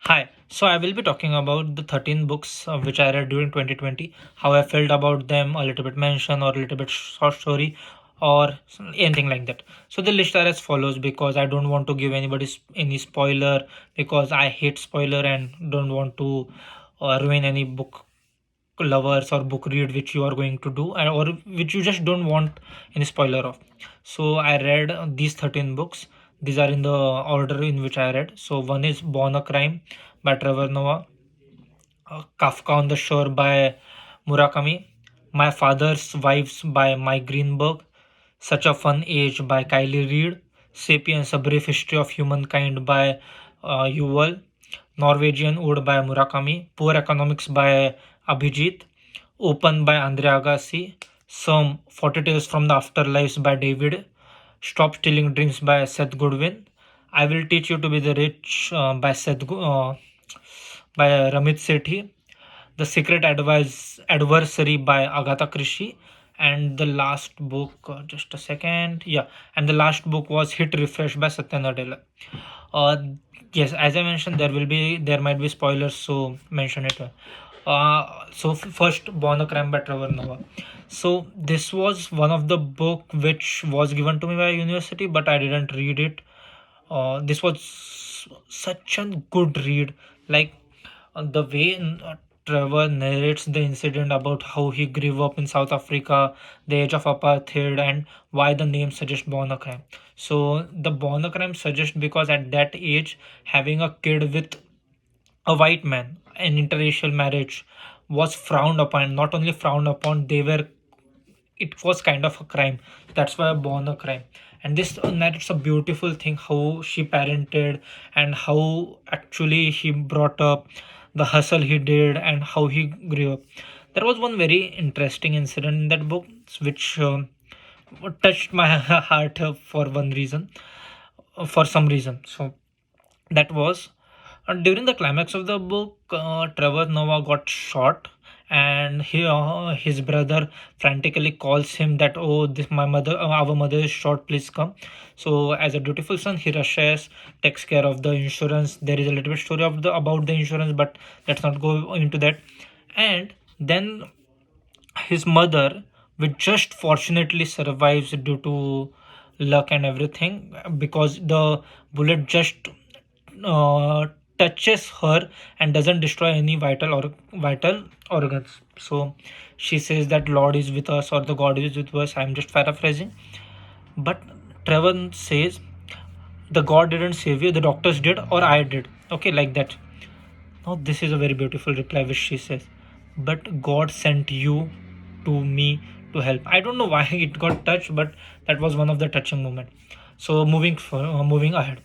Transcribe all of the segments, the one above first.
Hi, so I will be talking about the 13 books which I read during 2020, how I felt about them, a little bit mention or a little bit short story or anything like that. So the list are as follows because I don't want to give anybody any spoiler because I hate spoiler and don't want to ruin any book lovers or book read which you are going to do or which you just don't want any spoiler of. So I read these 13 books. These are in the order in which I read. So one is Born a Crime by Trevor Noah, Kafka on the Shore by Murakami, My Father's Wives by Mike Greenberg, Such a Fun Age by Kylie Reid, Sapiens: A Brief History of Humankind by Yuval, Norwegian Wood by Murakami, Poor Economics by Abhijit, Open by Andre Agassi, Some 40 Tales from the Afterlives by David, Stop Stealing Dreams by Seth Godin, I Will Teach You to Be the Rich by by Ramit Sethi, The Secret Adversary by Agatha Christie, and the last book, just a second, yeah, and the last book was Hit Refresh by Satya Nadella. Uh, yes, as I mentioned, there might be spoilers, so mention it. First, Born a Crime by Trevor Noah. So this was one of the book which was given to me by university, but I didn't read it. This was such a good read. Like the way Trevor narrates the incident about how he grew up in South Africa, the age of apartheid, and why the name suggests born a crime. So the born a crime suggests because at that age, having a kid with a white man, an interracial marriage was frowned upon. Not only frowned upon, it was kind of a crime. That's why born a crime. And this narrates a beautiful thing how she parented and how actually he brought up the hustle he did and how he grew up. There was one very interesting incident in that book which touched my heart for one reason, for some reason. So that was during the climax of the book, Trevor Noah got shot, and his brother frantically calls him that, oh, this my mother, our mother is shot, please come. So as a dutiful son, he rushes, takes care of the insurance. There is a little bit story of the about the insurance, but let's not go into that. And then his mother, which just fortunately survives due to luck and everything, because the bullet just uh, touches her and doesn't destroy any vital organs. So she says that Lord is with us or the God is with us. I'm just paraphrasing, but Trevor says the God didn't save you, the doctors did, or I did. Okay, like that. Now, this is a very beautiful reply which she says, but God sent you to me to help. I don't know why it got touched, but that was one of the touching moments. So, moving ahead,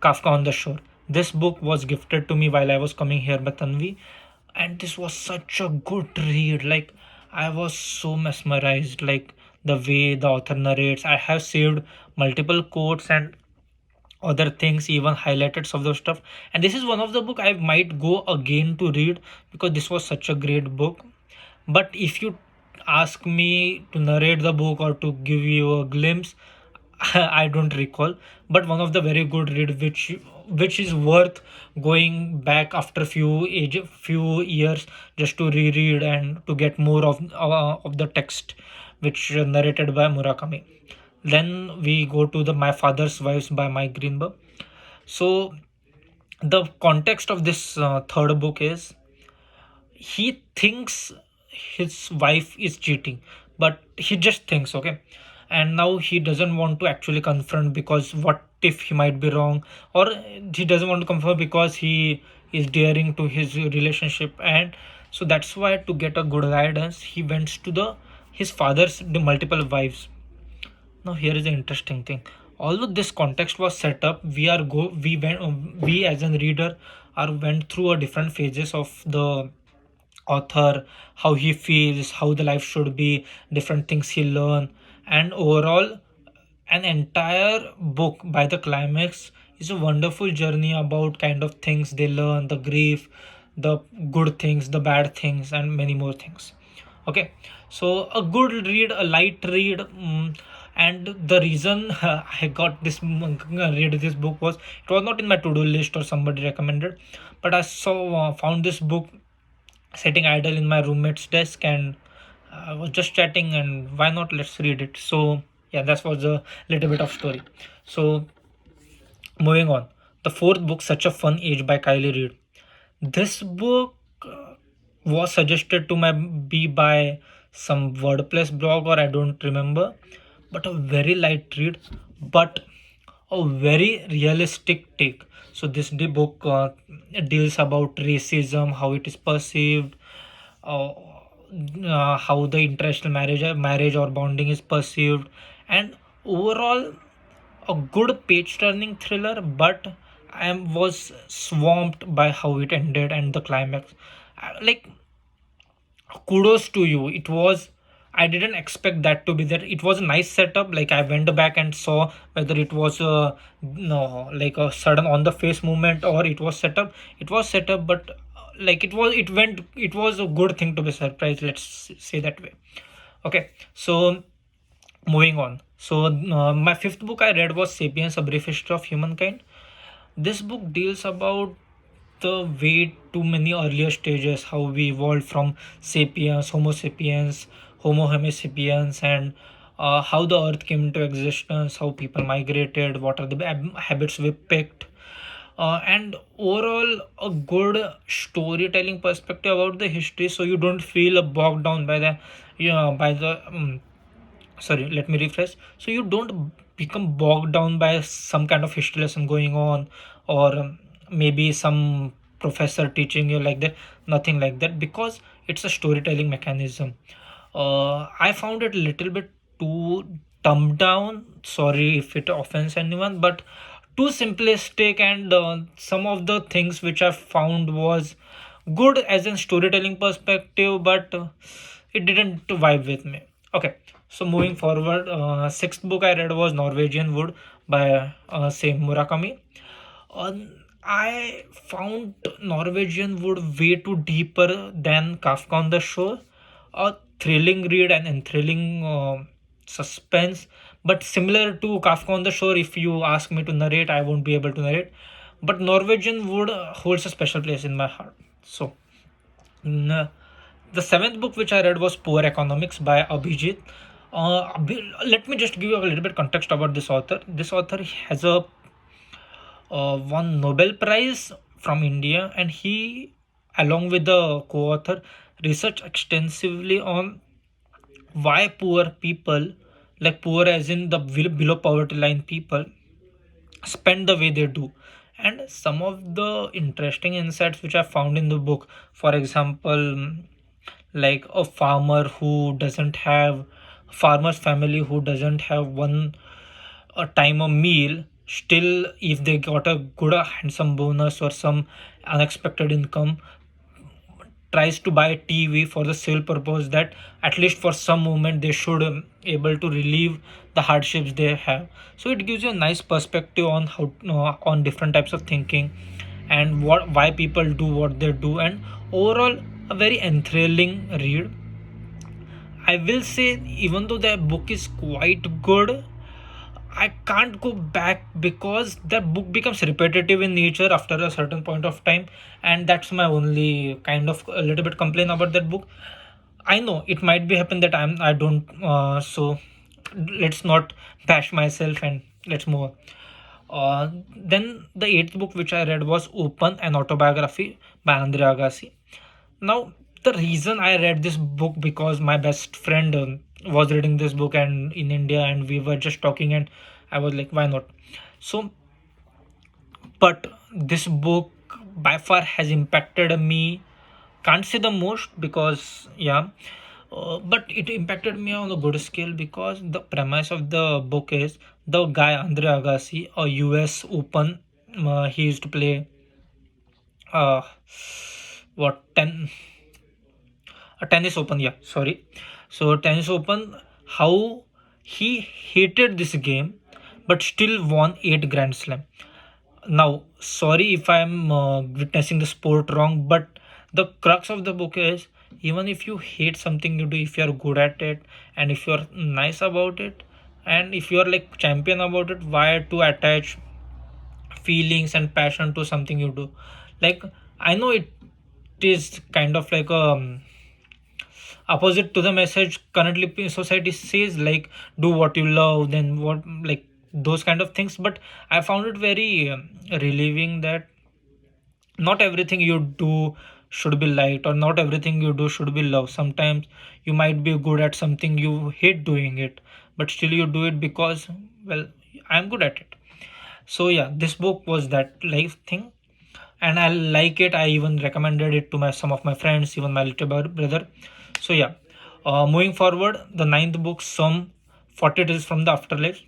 Kafka on the Shore. This book was gifted to me while I was coming here by Tanvi, and this was such a good read. Like, I was so mesmerized, like the way the author narrates. I have saved multiple quotes and other things, even highlighted of the stuff, and this is one of the book I might go again to read because this was such a great book. But if you ask me to narrate the book or to give you a glimpse, I don't recall, but one of the very good read which is worth going back after few years just to reread and to get more of the text which narrated by Murakami. Then we go to the My Father's Wives by Mike Greenberg. So the context of this third book is he thinks his wife is cheating, but he just thinks, okay, and now he doesn't want to actually confront because what if he might be wrong, or he doesn't want to confront because he is daring to his relationship. And so that's why, to get a good guidance, he went to the his father's the multiple wives. Now here is the interesting thing. Although this context was set up, we as a reader are went through a different phases of the author, how he feels, how the life should be, different things he learn, and overall, an entire book by the climax is a wonderful journey about kind of things they learn, the grief, the good things, the bad things, and many more things. Okay, so a good read, a light read, And the reason I got this read this book was, it was not in my to-do list or somebody recommended, but I saw found this book sitting idle in my roommate's desk, and I was just chatting, and why not, let's read it. So yeah, that was a little bit of story. So moving on, the fourth book, Such a Fun Age by Kylie Reid. This book was suggested to my be by some WordPress blog, or I don't remember, but a very light read, but a very realistic take. So this the book deals about racism, how it is perceived, uh, how the international marriage or bonding is perceived, and overall a good page turning thriller. But I was swamped by how it ended and the climax. Like, kudos to you. It was, I didn't expect that to be there. It was a nice setup. Like, I went back and saw whether it was a, no, like a sudden on the face movement, or it was set up. It was set up, but like it was a good thing to be surprised, let's say that way. Okay, so moving on. So my fifth book I read was Sapiens: A Brief History of Humankind. This book deals about the way to many earlier stages, how we evolved from sapiens, Homo sapiens, Homo sapiens, and how the Earth came into existence, how people migrated, what are the habits we picked, and overall a good storytelling perspective about the history, so you don't feel bogged down by the, by the sorry, let me rephrase, so you don't become bogged down by some kind of history lesson going on, or maybe some professor teaching you like that. Nothing like that, because it's a storytelling mechanism. I found it a little bit too dumbed down, sorry if it offends anyone, but too simplistic, and some of the things which I found was good as in storytelling perspective, but it didn't vibe with me. Okay, so moving forward, sixth book I read was Norwegian Wood by same Murakami. I found Norwegian Wood way too deeper than Kafka on the Shore. A thrilling read and enthralling suspense, but similar to Kafka on the Shore, if you ask me to narrate, I won't be able to narrate. But Norwegian Wood holds a special place in my heart. So, the seventh book which I read was Poor Economics by Abhijit. Let me just give you a little bit context about this author. This author has a won Nobel Prize from India, and he, along with the co-author, researched extensively on why poor people, like poor as in the below poverty line people, spend the way they do. And some of the interesting insights which I found in the book, for example, like a farmer's family who doesn't have one a time a meal, still if they got a good handsome bonus or some unexpected income, tries to buy a TV for the sole purpose that at least for some moment they should able to relieve the hardships they have. So it gives you a nice perspective on how on different types of thinking, and what why people do what they do, and overall a very enthralling read. I will say, even though the book is quite good, I can't go back because the book becomes repetitive in nature after a certain point of time, and that's my only kind of a little bit complaint about that book. I know it might be happen that I don't. So let's not bash myself and let's move on. Then the eighth book which I read was Open, an autobiography by Andre Agassi. Now, the reason I read this book, because my best friend was reading this book and in India, and we were just talking, and I was like, why not? So, but this book by far has impacted me. Can't say the most because yeah, but it impacted me on a good scale, because the premise of the book is the guy Andre Agassi, a US Open, he used to play uh, what 10 a tennis open, yeah, sorry. So tennis open, how he hated this game but still won 8 grand slam. Now, sorry if I'm witnessing the sport wrong, but the crux of the book is, even if you hate something you do, if you're good at it and if you're nice about it, And if you are like champion about it, why to attach feelings and passion to something you do? Like, I know it is kind of like opposite to the message currently society says, like do what you love, then what, like those kind of things. But I found it very relieving that not everything you do should be liked, or not everything you do should be loved. Sometimes you might be good at something, you hate doing it, but still you do it because, well, I'm good at it. So yeah, this book was that life thing, and I like it. I even recommended it to my some of my friends, even my little brother. So yeah, moving forward, the ninth book, Some 40 Days from the Afterlife.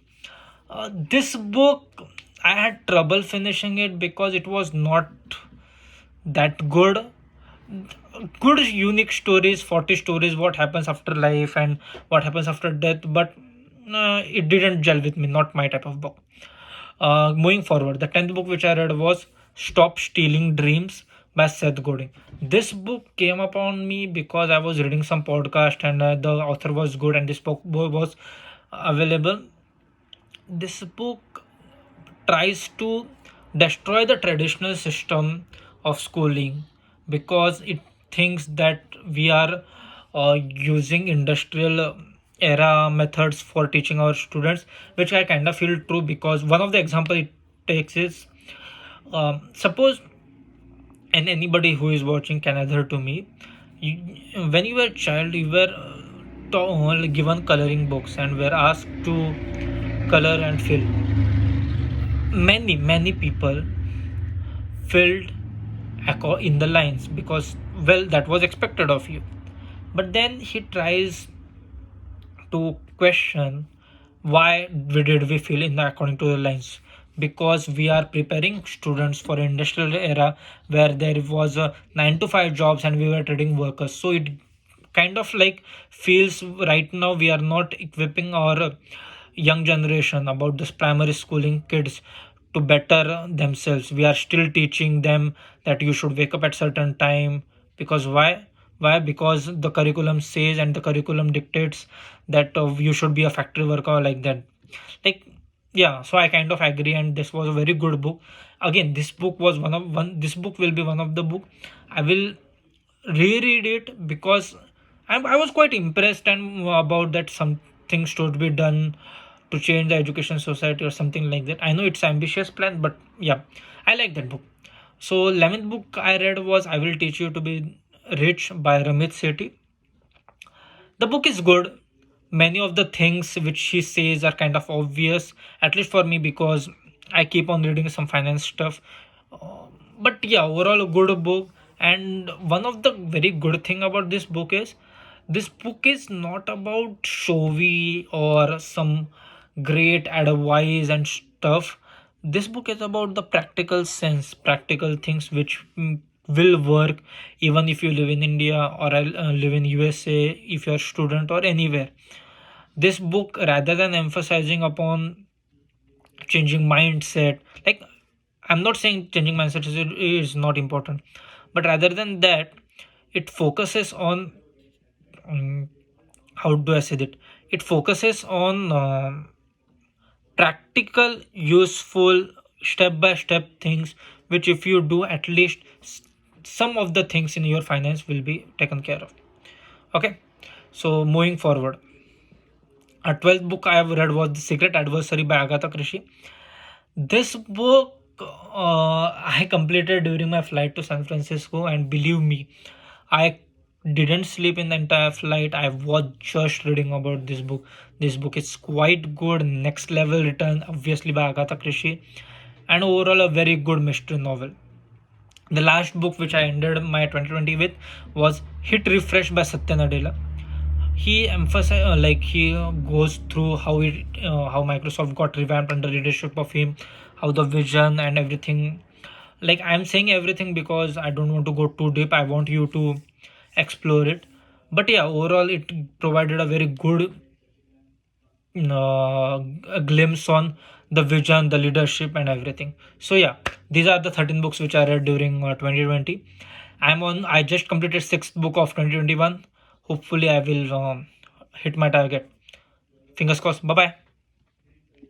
This book, I had trouble finishing it because it was not that good. Good unique stories, 40 stories, what happens after life and what happens after death, but it didn't gel with me, not my type of book. Moving forward, the 10th book which I read was Stop Stealing Dreams by Seth Godin. This book came upon me because I was reading some podcast, and the author was good and this book was available. This book tries to destroy the traditional system of schooling because it thinks that we are using industrial era methods for teaching our students, which I kind of feel true. Because one of the example it takes is, suppose, and anybody who is watching can adhere to me, you, when you were a child, you were given coloring books and were asked to color and fill. Many people filled in the lines because, well, that was expected of you. But then he tries to question why did we fill in the according to the lines, because we are preparing students for industrial era where there was a 9 to 5 jobs and we were trading workers. So it kind of like feels right now we are not equipping our young generation about this primary schooling kids to better themselves. We are still teaching them that you should wake up at certain time. Because why? Because the curriculum says and the curriculum dictates that you should be a factory worker or like that. Like, yeah, so I kind of agree, and this was a very good book. Again, this book was one this book will be one of the book I will reread it, because I was quite impressed and about that some things should be done to change the education society or something like that. I know it's ambitious plan, but yeah, I like that book. So 11th book I read was I Will Teach You to Be Rich by Ramit Sethi. The book is good. Many of the things which he says are kind of obvious, at least for me, because I keep on reading some finance stuff. But yeah, overall a good book. And one of the very good thing about this book is this book is not about showy or some great advice and stuff. This book is about the practical sense, practical things which will work even if you live in India or live in USA, if you're a student or anywhere. This book, rather than emphasizing upon changing mindset, like, I'm not saying changing mindset is not important, but rather than that, it focuses on, um, how do I say that? It focuses on practical, useful, step by step things, which if you do, at least some of the things in your finance will be taken care of. Okay, so moving forward, a 12th book I have read was The Secret Adversary by Agatha Christie. This book I completed during my flight to San Francisco, and believe me, I didn't sleep in the entire flight. I was just reading about this book. This book is quite good, next level written, obviously by Agatha Christie, and overall a very good mystery novel. The last book which I ended my 2020 with was Hit Refresh by Satya Nadella. He emphasized, like he goes through how Microsoft got revamped under leadership of him, how the vision and everything. Like, I'm saying everything because I don't want to go too deep. I want you to explore it. But yeah, overall it provided a very good a glimpse on the vision, the leadership, and everything. So yeah, these are the 13 books which I read during 2020. I just completed sixth book of 2021. Hopefully I will hit my target. Fingers crossed. Bye bye.